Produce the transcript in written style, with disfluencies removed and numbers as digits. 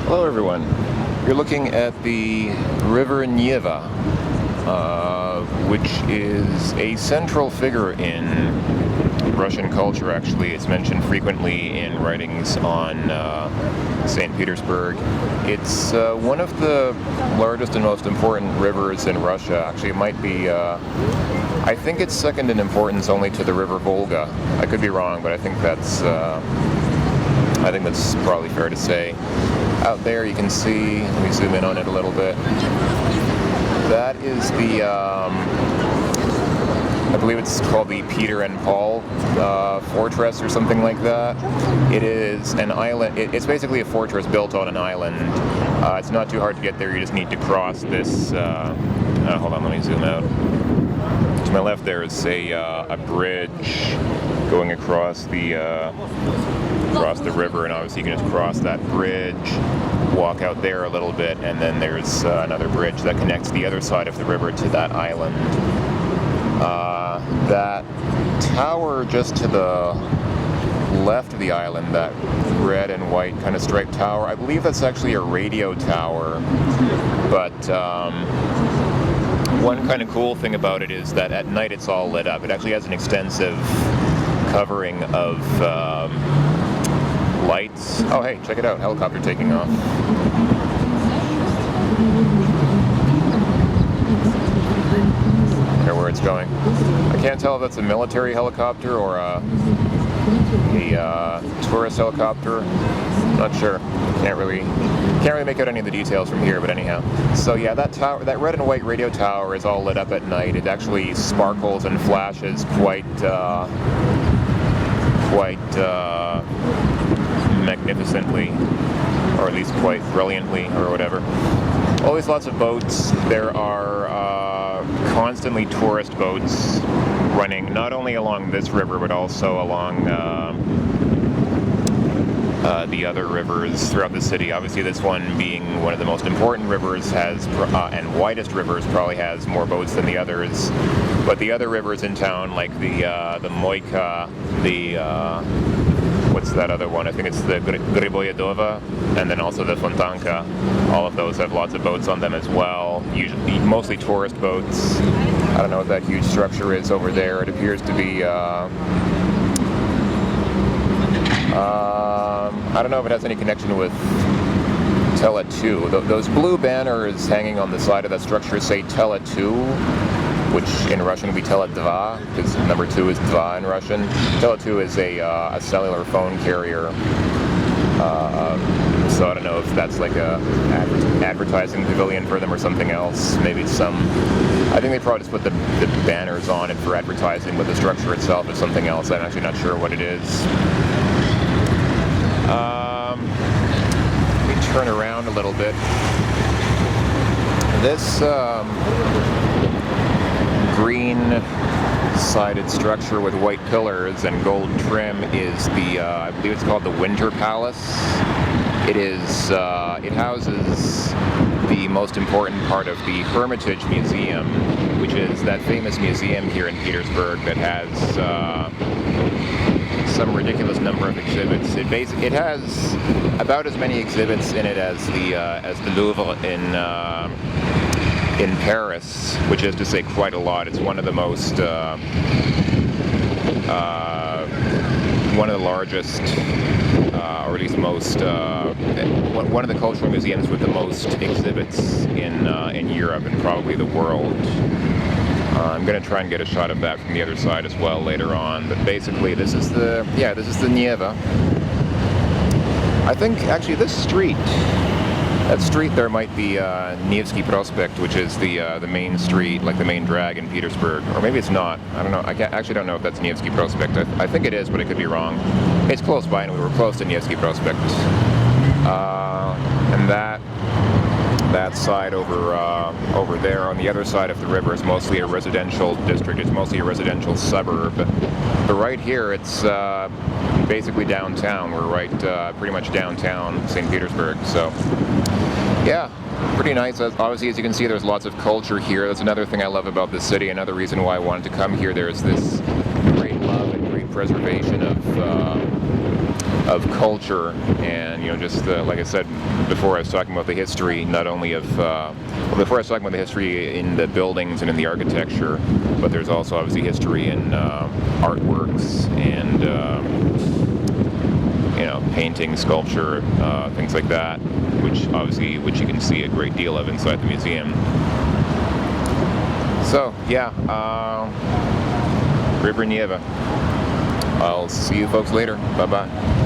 Hello everyone. You're looking at the River Neva, which is a central figure in Russian culture, actually. It's mentioned frequently in writings on St. Petersburg. It's one of the largest and most important rivers in Russia. Actually, it might be, I think it's second in importance only to the River Volga. I could be wrong, but I think that's probably fair to say. Out there you can see, let me zoom in on it a little bit. That is the, I believe it's called the Peter and Paul fortress or something like that. It is an island, it's basically a fortress built on an island. It's not too hard to get there, you just need to cross this, hold on, let me zoom out. To my left there is a bridge going across the river, and obviously you can just cross that bridge, walk out there a little bit, and then there's another bridge that connects the other side of the river to that island. That tower just to the left of the island, that red and white kind of striped tower, I believe that's actually a radio tower, but one kind of cool thing about it is that at night it's all lit up. It actually has an extensive covering of lights. Oh hey, check it out, helicopter taking off. I wonder where it's going. I can't tell if that's a military helicopter or a tourist helicopter. Not sure. Can't really make out any of the details from here, but anyhow. So yeah, that tower, that red and white radio tower is all lit up at night. It actually sparkles and flashes quite magnificently, or at least quite brilliantly, or whatever. Always lots of boats. There are constantly tourist boats running not only along this river but also along the other rivers throughout the city. Obviously this one, being one of the most important rivers, has and widest rivers, probably has more boats than the others. But the other rivers in town, like the Moika, what's that other one? I think it's the Griboyedova, and then also the Fontanka. All of those have lots of boats on them as well. Usually, mostly tourist boats. I don't know what that huge structure is over there. It appears to be, I don't know if it has any connection with Tele 2. Those blue banners hanging on the side of that structure say Tele 2, which in Russian would be Tele 2, because number 2 is 2 in Russian. Tele 2 is a cellular phone carrier. So I don't know if that's like a advertising pavilion for them or something else. Maybe it's I think they probably just put the banners on it for advertising, but the structure itself is something else. I'm actually not sure what it is. Let me turn around a little bit. This green-sided structure with white pillars and gold trim is I believe it's called the Winter Palace. It houses the most important part of the Hermitage Museum, which is that famous museum here in Petersburg that has some ridiculous number of exhibits. It has about as many exhibits in it as the Louvre in Paris, which is to say quite a lot. It's one of the most, one of the largest, or at least most, one of the cultural museums with the most exhibits in Europe and probably the world. I'm going to try and get a shot of that from the other side as well later on. But basically, this is the Neva. I think actually this street. That street there might be Nevsky Prospect, which is the main street, like the main drag in Petersburg. Or maybe it's not. I don't know. I actually don't know if that's Nevsky Prospect. I think it is, but I could be wrong. It's close by, and we were close to Nevsky Prospect. And that side over there on the other side of the river is mostly a residential district. It's mostly a residential suburb. But right here, it's basically downtown. We're right pretty much downtown St. Petersburg. So yeah, pretty nice. Obviously, as you can see, there's lots of culture here. That's another thing I love about this city. Another reason why I wanted to come here. There's this great love and great preservation of culture, and just like I said before, I was talking about the history, not only of before I was talking about the history in the buildings and in the architecture, but there's also obviously history in artworks and painting, sculpture, things like that, which you can see a great deal of inside the museum. So yeah, River Neva. I'll see you folks later. Bye bye.